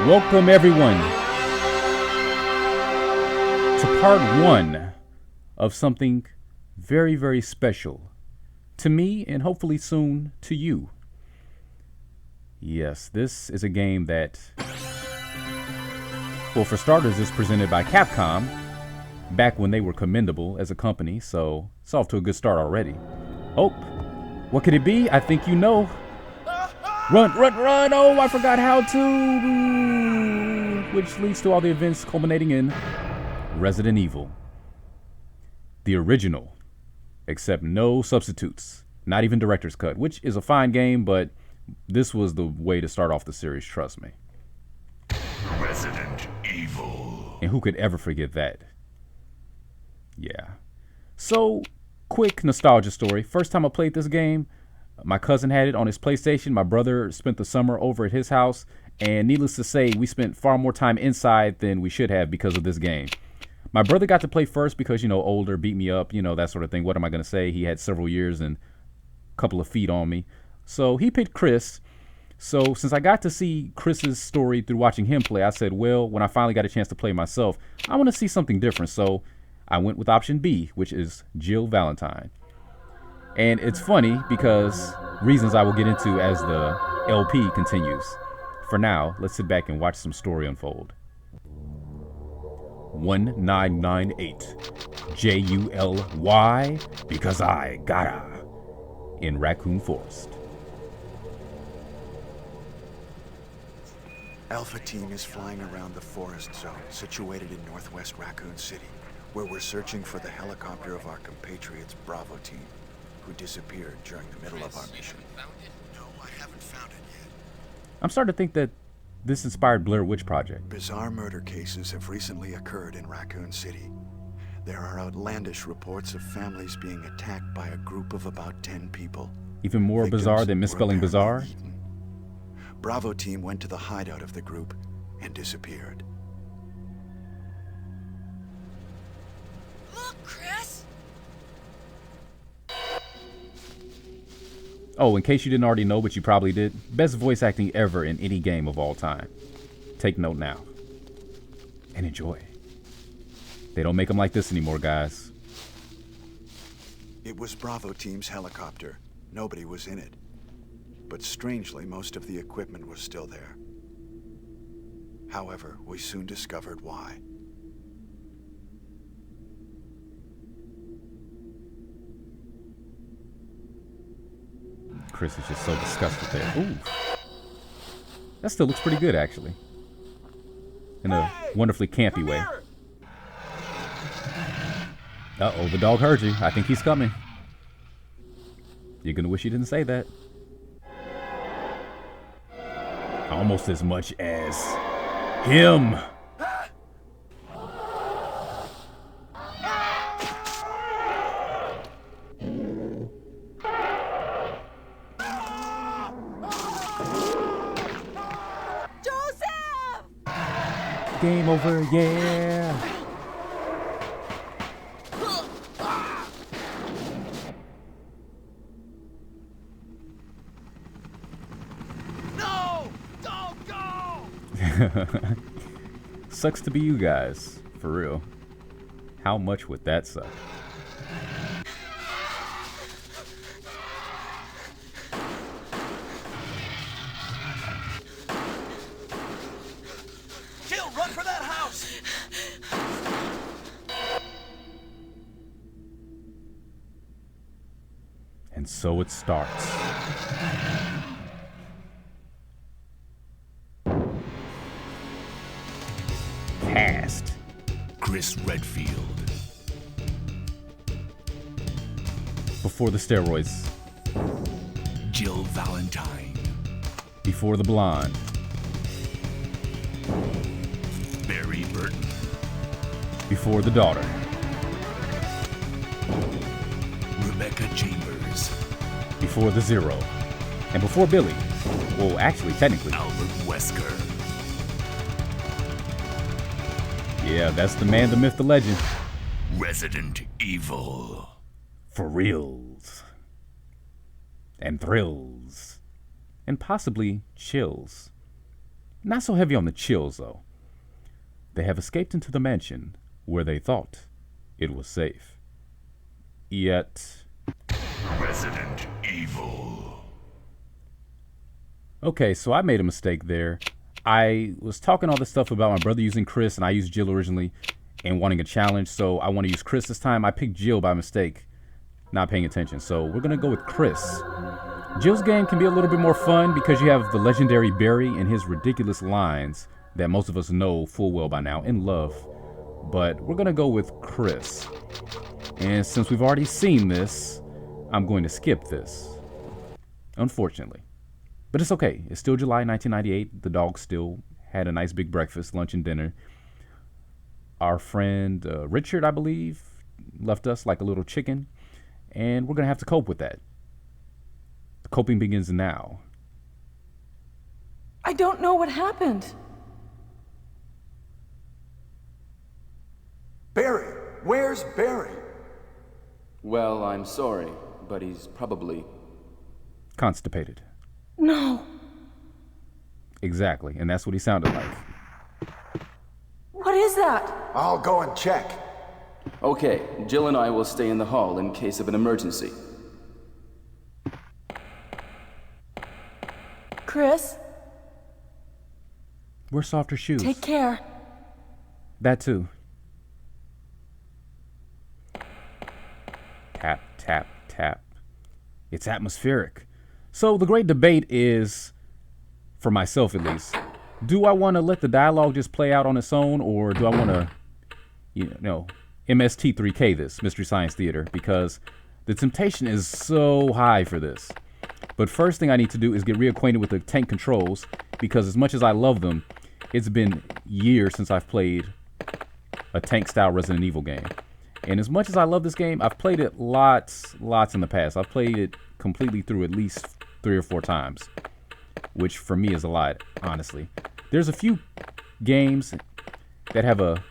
Welcome everyone to part one of something very, very special to me and hopefully soon to you. Yes, this is a game that, well, for starters, is presented by Capcom back when they were commendable as a company, so it's off to a good start already. Oh, what could it be? I think you know. Run, run, run! Oh, I forgot how to! Which leads to all the events culminating in Resident Evil. The original, except no substitutes, not even director's cut, which is a fine game, but this was the way to start off the series, trust me. Resident Evil. And who could ever forget that? Yeah. So, quick nostalgia story. First time I played this game, my cousin had it on his PlayStation. My brother spent the summer over at his house. And needless to say, we spent far more time inside than we should have because of this game. My brother got to play first because, older, beat me up, that sort of thing. What am I going to say? He had several years and a couple of feet on me. So he picked Chris. So since I got to see Chris's story through watching him play, I said, well, when I finally got a chance to play myself, I want to see something different. So I went with option B, which is Jill Valentine. And it's funny because reasons I will get into as the LP continues. For now, let's sit back and watch some story unfold. 1998 JULY because I gotta in Raccoon Forest. Alpha Team is flying around the forest zone situated in northwest Raccoon City, where we're searching for the helicopter of our compatriots Bravo Team, who disappeared during the middle of our mission. No, I haven't found it yet. I'm starting to think that this inspired Blair Witch Project. Bizarre murder cases have recently occurred in Raccoon City. There are outlandish reports of families being attacked by a group of about 10 people. Even more Victims bizarre than were misspelling bizarre? apparently eaten. Bravo Team went to the hideout of the group and disappeared. Look, Chris! Oh, in case you didn't already know, but you probably did, best voice acting ever in any game of all time. Take note now. And enjoy. They don't make them like this anymore, guys. It was Bravo Team's helicopter. Nobody was in it. But strangely, most of the equipment was still there. However, we soon discovered why. Chris is just so disgusted there. Ooh. That still looks pretty good, actually. In a wonderfully campy way. Uh-oh, the dog heard you. I think he's coming. You're gonna wish you didn't say that. Almost as much as him. Joseph! Game over, yeah. No! Don't go! Sucks to be you guys, for real. How much would that suck? Jill, run for that house! And so it starts. Cast. Chris Redfield. Before the steroids. Jill Valentine. Before the blonde. Barry Burton. Before the daughter. Rebecca Chambers. Before the zero. And before Billy. Well, actually, technically. Albert Wesker. Yeah, that's the man, the myth, the legend. Resident Evil. For reals. And thrills. And possibly chills. Not so heavy on the chills, though. They have escaped into the mansion where they thought it was safe. Yet... Resident Evil. Okay, so I made a mistake there. I was talking all this stuff about my brother using Chris, and I used Jill originally, and wanting a challenge, so I want to use Chris this time. I picked Jill by mistake, not paying attention, so we're going to go with Chris. Jill's game can be a little bit more fun because you have the legendary Barry and his ridiculous lines that most of us know full well by now and love. But we're going to go with Chris. And since we've already seen this, I'm going to skip this. Unfortunately. But it's okay. It's still July 1998. The dog still had a nice big breakfast, lunch, and dinner. Our friend Richard, I believe, left us like a little chicken. And we're going to have to cope with that. The coping begins now. I don't know what happened. Barry! Where's Barry? Well, I'm sorry, but he's probably... Constipated. No. Exactly, and that's what he sounded like. What is that? I'll go and check. Okay, Jill and I will stay in the hall in case of an emergency. Chris, Wear softer shoes. take care. That too. Tap, tap, tap. It's atmospheric. So the great debate is, for myself at least, do I want to let the dialogue just play out on its own, or do I want to, MST3K this, Mystery Science Theater, because the temptation is so high for this. But first thing I need to do is get reacquainted with the tank controls, because as much as I love them, it's been years since I've played a tank-style Resident Evil game. And as much as I love this game, I've played it lots in the past. I've played it completely through at least 3 or 4 times, which for me is a lot, honestly. There's a few games that have a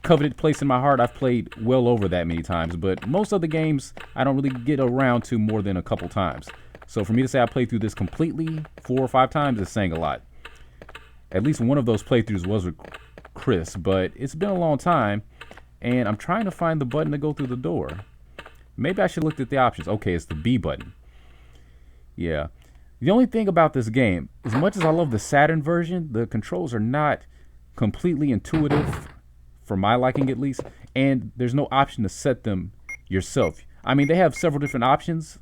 coveted place in my heart. I've played well over that many times, but most of the games I don't really get around to more than a couple times. So for me to say I played through this completely 4 or 5 times is saying a lot. At least one of those playthroughs was with Chris, but it's been a long time, and I'm trying to find the button to go through the door. Maybe I should look at the options. Okay, it's the B button. Yeah. The only thing about this game, as much as I love the Saturn version, the controls are not completely intuitive, for my liking at least, and there's no option to set them yourself. I mean, they have several different options,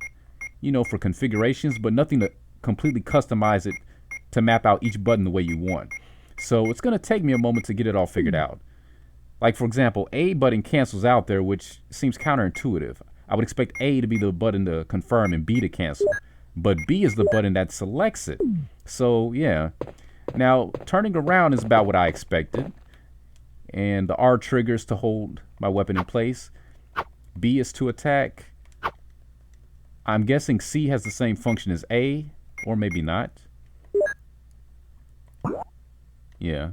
for configurations, but nothing to completely customize it to map out each button the way you want. So it's going to take me a moment to get it all figured out. Like, for example, A button cancels out there, which seems counterintuitive. I would expect A to be the button to confirm and B to cancel. But B is the button that selects it. So, yeah. Now, turning around is about what I expected. And the R triggers to hold my weapon in place. B is to attack. I'm guessing C has the same function as A, or maybe not. Yeah.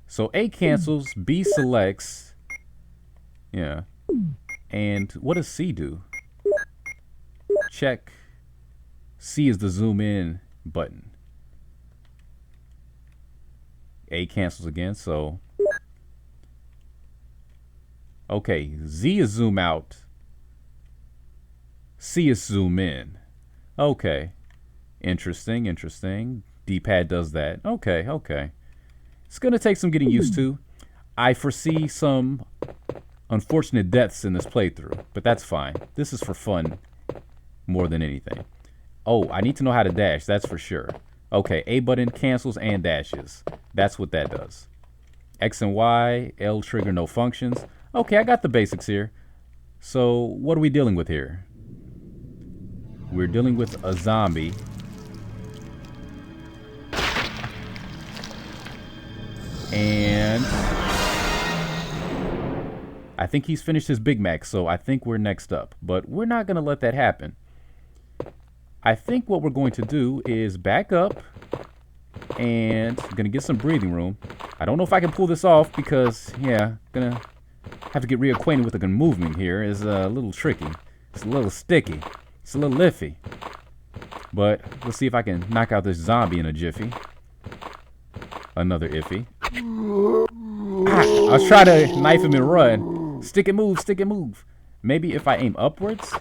So A cancels, B selects. Yeah. And what does C do? Check. C is the zoom in button. A cancels again, so. Okay, Z is zoom out. C is zoom in. Okay. Interesting. D-pad does that. Okay. It's going to take some getting used to. I foresee some unfortunate deaths in this playthrough, but that's fine. This is for fun more than anything. Oh, I need to know how to dash, that's for sure. Okay, A button cancels and dashes. That's what that does. X and Y, L trigger, no functions. Okay, I got the basics here. So, what are we dealing with here? We're dealing with a zombie. And I think he's finished his Big Mac, so I think we're next up. But we're not going to let that happen. I think what we're going to do is back up and I'm going to get some breathing room. I don't know if I can pull this off because, yeah, going to have to get reacquainted with the movement here. It's a little tricky. It's a little sticky. It's a little iffy. But let's see if I can knock out this zombie in a jiffy. Another iffy. I was trying to knife him and run. Stick and move, stick and move. Maybe if I aim upwards?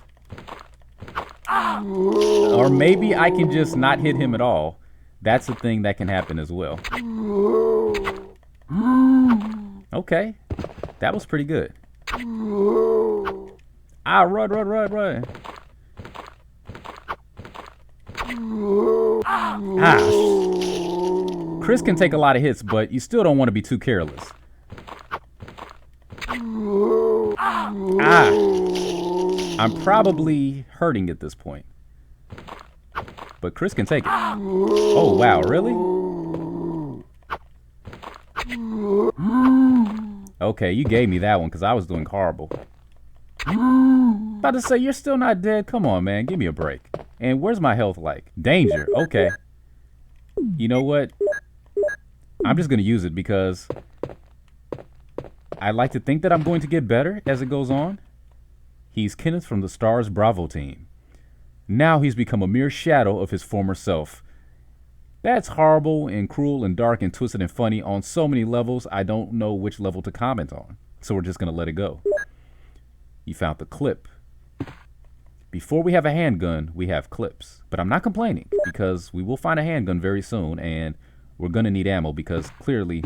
Or maybe I can just not hit him at all. That's a thing that can happen as well. Okay. That was pretty good. Ah, run, run, run, run. Ah. Chris can take a lot of hits, but you still don't want to be too careless. Ah. I'm probably hurting at this point. But Chris can take it. Oh, wow, really? Okay, you gave me that one because I was doing horrible. About to say, you're still not dead? Come on, man, give me a break. And where's my health like? Danger, okay. You know what? I'm just going to use it because I like to think that I'm going to get better as it goes on. He's Kenneth from the Stars Bravo team. Now he's become a mere shadow of his former self. That's horrible and cruel and dark and twisted and funny on so many levels, I don't know which level to comment on. So we're just going to let it go. You found the clip. Before we have a handgun, we have clips. But I'm not complaining because we will find a handgun very soon and we're going to need ammo because clearly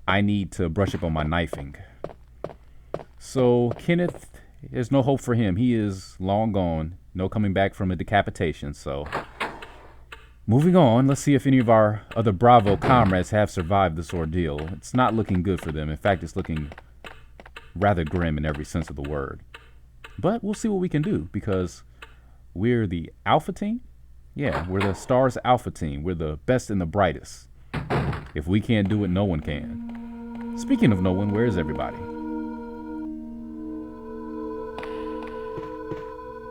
I need to brush up on my knifing. So Kenneth, there's no hope for him. He is long gone. No coming back from a decapitation. So moving on, let's see if any of our other Bravo comrades have survived this ordeal. It's not looking good for them. In fact, it's looking rather grim in every sense of the word. But we'll see what we can do because we're the Alpha team. Yeah, we're the Stars Alpha team. We're the best and the brightest. If we can't do it, no one can. Speaking of no one, where is everybody?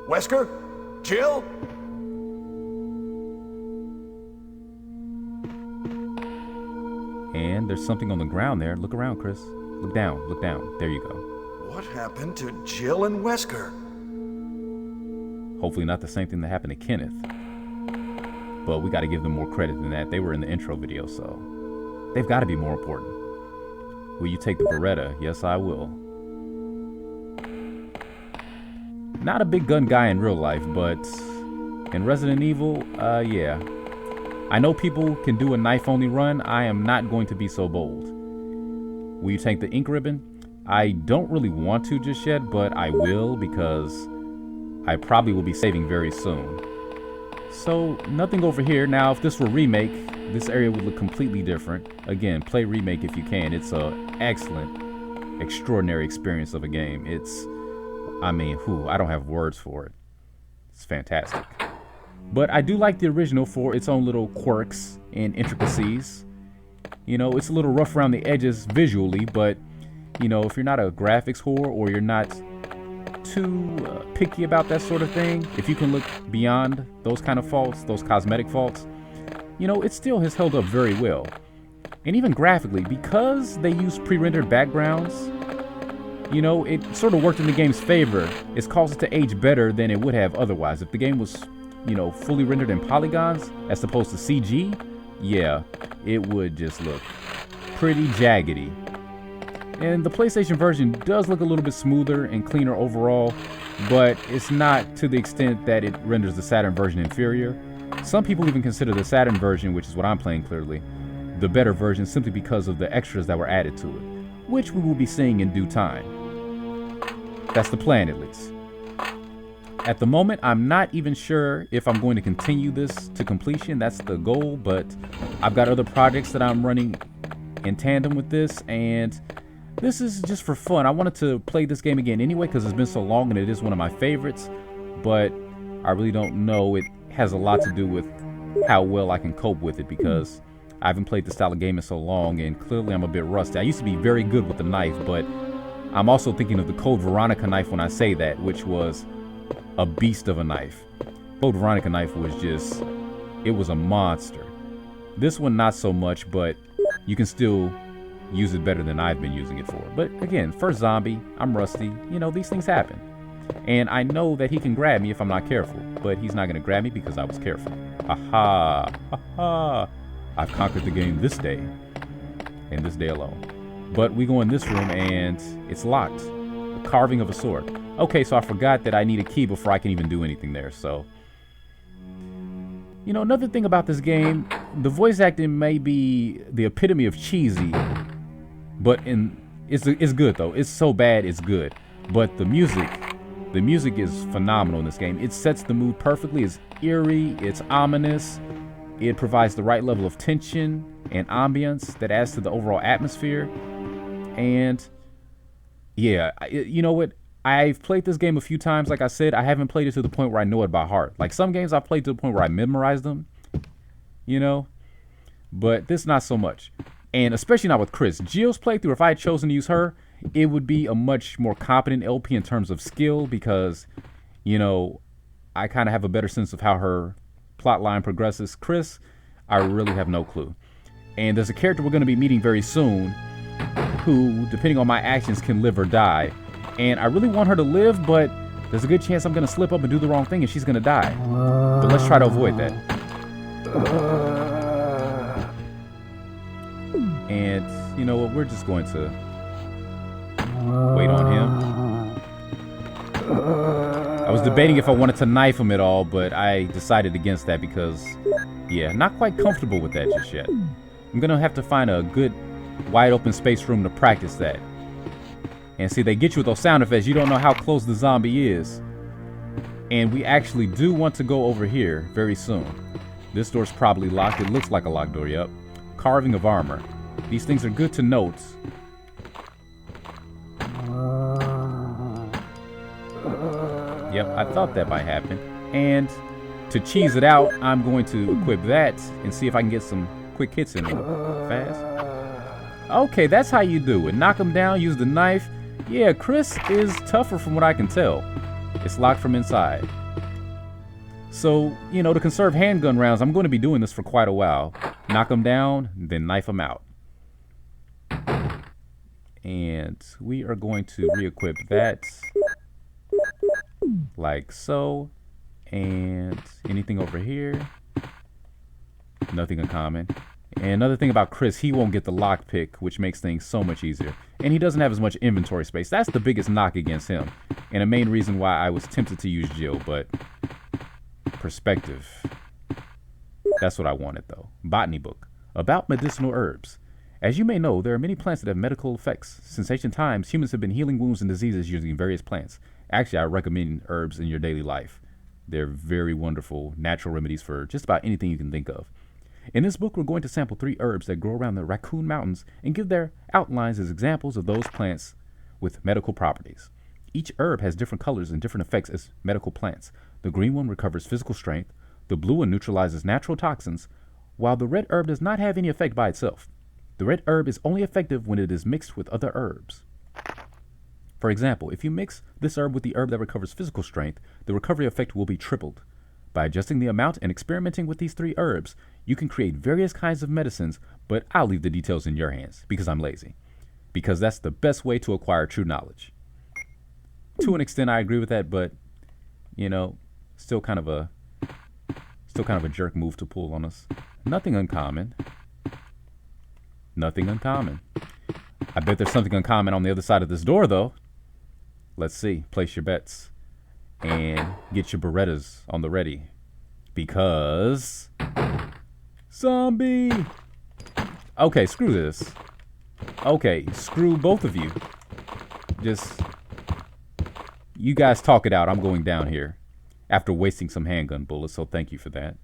Wesker? Jill? And there's something on the ground there. Look around, Chris. Look down. Look down. There you go. What happened to Jill and Wesker? Hopefully not the same thing that happened to Kenneth. But we got to give them more credit than that. They were in the intro video, so they've got to be more important. Will you take the Beretta? Yes, I will. Not a big gun guy in real life, but in Resident Evil, yeah. I know people can do a knife-only run. I am not going to be so bold. Will you take the ink ribbon? I don't really want to just yet, but I will because I probably will be saving very soon. So, nothing over here. Now, if this were remake, this area would look completely different. Again, play remake if you can. It's an excellent, extraordinary experience of a game. I don't have words for it. It's fantastic. But I do like the original for its own little quirks and intricacies. You know, it's a little rough around the edges visually, but, you know, if you're not a graphics whore or you're not too picky about that sort of thing, if you can look beyond those kind of faults, those cosmetic faults, you know, it still has held up very well. And even graphically, because they use pre-rendered backgrounds, you know, it sort of worked in the game's favor. It's caused it to age better than it would have otherwise. If the game was, you know, fully rendered in polygons as opposed to CG, yeah, it would just look pretty jaggedy. And the PlayStation version does look a little bit smoother and cleaner overall, but it's not to the extent that it renders the Saturn version inferior. Some people even consider the Saturn version, which is what I'm playing clearly, the better version simply because of the extras that were added to it, which we will be seeing in due time. That's the plan, at least. At the moment, I'm not even sure if I'm going to continue this to completion. That's the goal, but I've got other projects that I'm running in tandem with this, and this is just for fun. I wanted to play this game again anyway because it's been so long and it is one of my favorites, but I really don't know. It has a lot to do with how well I can cope with it because I haven't played this style of game in so long, and clearly I'm a bit rusty. I used to be very good with the knife, but I'm also thinking of the Code Veronica knife when I say that, which was a beast of a knife. Code Veronica knife was just, it was a monster. This one not so much, but you can still use it better than I've been using it for. But again, first zombie, I'm rusty, you know, these things happen. And I know that he can grab me if I'm not careful, but he's not gonna grab me because I was careful. Aha, aha. I've conquered the game this day, and this day alone. But we go in this room, and it's locked. A carving of a sword. Okay, so I forgot that I need a key before I can even do anything there, so... You know, another thing about this game, the voice acting may be the epitome of cheesy, but it's good, though. It's so bad, it's good. But the music is phenomenal in this game. It sets the mood perfectly. It's eerie, it's ominous. It provides the right level of tension and ambience that adds to the overall atmosphere. And yeah, you know what? I've played this game a few times. Like I said, I haven't played it to the point where I know it by heart. Like some games I've played to the point where I memorized them, you know, but this not so much. And especially not with Chris. Jill's playthrough, if I had chosen to use her, it would be a much more competent LP in terms of skill because, you know, I kind of have a better sense of how her plot line progresses. Chris, I really have no clue. And there's a character we're going to be meeting very soon who, depending on my actions, can live or die. And I really want her to live, but there's a good chance I'm going to slip up and do the wrong thing and she's going to die. But let's try to avoid that. And, you know what, we're just going to wait on him. I was debating if I wanted to knife him at all, but I decided against that because, yeah, not quite comfortable with that just yet. I'm going to have to find a good wide open space room to practice that. And see, they get you with those sound effects. You don't know how close the zombie is. And we actually do want to go over here very soon. This door's probably locked. It looks like a locked door, yep. Carving of armor. These things are good to note. Yep, I thought that might happen. And to cheese it out, I'm going to equip that and see if I can get some quick hits in fast. Okay, that's how you do it. Knock him down, use the knife. Yeah, Chris is tougher from what I can tell. It's locked from inside. So, you know, to conserve handgun rounds, I'm going to be doing this for quite a while. Knock him down, then knife him out. And we are going to re-equip that. Like so. And anything over here? Nothing uncommon. And another thing about Chris, he won't get the lockpick, which makes things so much easier. And he doesn't have as much inventory space. That's the biggest knock against him. And a main reason why I was tempted to use Jill, but perspective. That's what I wanted, though. Botany book. About medicinal herbs. As you may know, there are many plants that have medical effects. Since ancient times, humans have been healing wounds and diseases using various plants. Actually, I recommend herbs in your daily life. They're very wonderful natural remedies for just about anything you can think of. In this book, we're going to sample 3 herbs that grow around the Raccoon Mountains and give their outlines as examples of those plants with medical properties. Each herb has different colors and different effects as medical plants. The green one recovers physical strength, the blue one neutralizes natural toxins, while the red herb does not have any effect by itself. The red herb is only effective when it is mixed with other herbs. For example, if you mix this herb with the herb that recovers physical strength, the recovery effect will be tripled. By adjusting the amount and experimenting with these 3 herbs, you can create various kinds of medicines, but I'll leave the details in your hands because I'm lazy. Because that's the best way to acquire true knowledge. To an extent, I agree with that, but, you know, still kind of a jerk move to pull on us. Nothing uncommon. Nothing uncommon. I bet there's something uncommon on the other side of this door, though. Let's see. Place your bets. And get your Berettas on the ready. Because... Zombie! Okay, screw this. Okay, screw both of you. Just... You guys talk it out. I'm going down here. After wasting some handgun bullets, so thank you for that.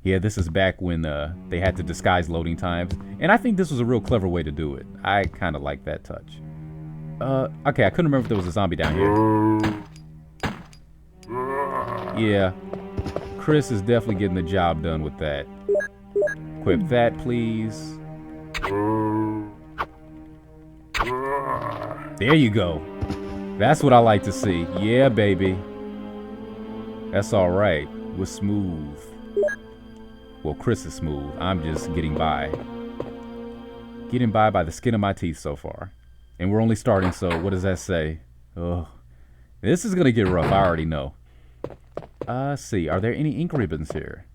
Yeah, this is back when they had to disguise loading times. And I think this was a real clever way to do it. I kind of like that touch. Okay, I couldn't remember if there was a zombie down here. Yeah. Chris is definitely getting the job done with that. Equip that, please. There you go. That's what I like to see. Yeah, baby. That's alright. We're smooth. Well, Chris is smooth. I'm just getting by. Getting by the skin of my teeth so far. And we're only starting, so what does that say? Oh, this is going to get rough. I already know. Let's see. Are there any ink ribbons here?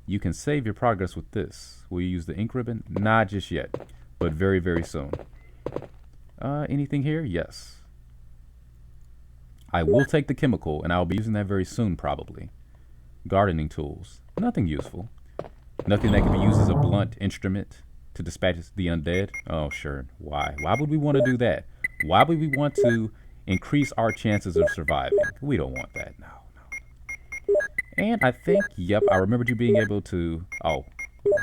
You can save your progress with this. Will you use the ink ribbon? Not just yet, but very, very soon. Anything here? Yes. I will take the chemical, and I'll be using that very soon, probably. Gardening tools. Nothing useful. Nothing that can be used as a blunt instrument to dispatch the undead. Oh, sure. Why? Why would we want to do that? Why would we want to increase our chances of surviving? We don't want that. No, no. And I think, yep, I remembered you being able to, oh,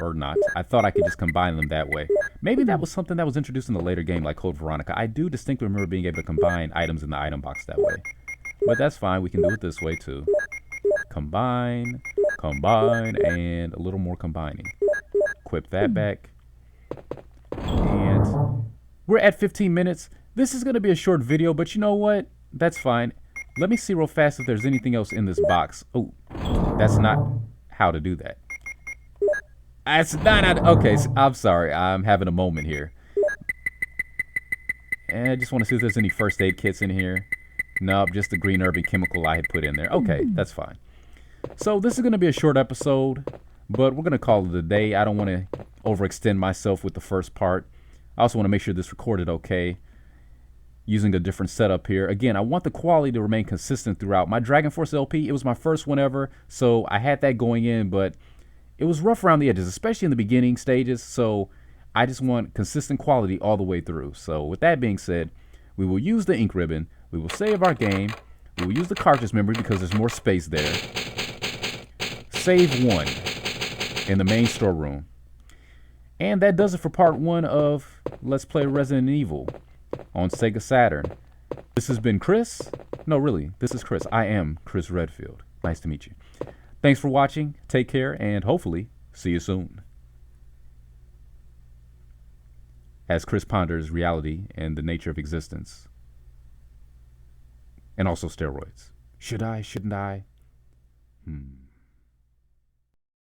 or not. I thought I could just combine them that way. Maybe that was something that was introduced in the later game, like Code Veronica. I do distinctly remember being able to combine items in the item box that way. But that's fine. We can do it this way, too. Combine, combine, and a little more combining. Equip that back. And we're at 15 minutes. This is going to be a short video, but you know what? That's fine. Let me see real fast if there's anything else in this box. Oh, that's not how to do that. That's not how to, okay, so I'm sorry. I'm having a moment here. And I just want to see if there's any first aid kits in here. Nope, just the green herb and chemical I had put in there. Okay, that's fine. So this is going to be a short episode, but we're going to call it a day. I don't want to overextend myself with the first part. I also want to make sure this recorded okay. Using a different setup here. Again, I want the quality to remain consistent throughout. My Dragon Force LP, it was my first one ever, so I had that going in, but it was rough around the edges, especially in the beginning stages, so I just want consistent quality all the way through. So with that being said, we will use the ink ribbon, we will save our game, we will use the cartridge memory because there's more space there. Save one in the main storeroom. And that does it for part one of Let's Play Resident Evil on Sega Saturn. This has been Chris. No, really, this is Chris. I am Chris Redfield. Nice to meet you. Thanks for watching. Take care, and hopefully, see you soon. As Chris ponders reality and the nature of existence. And also steroids. Should I? Shouldn't I?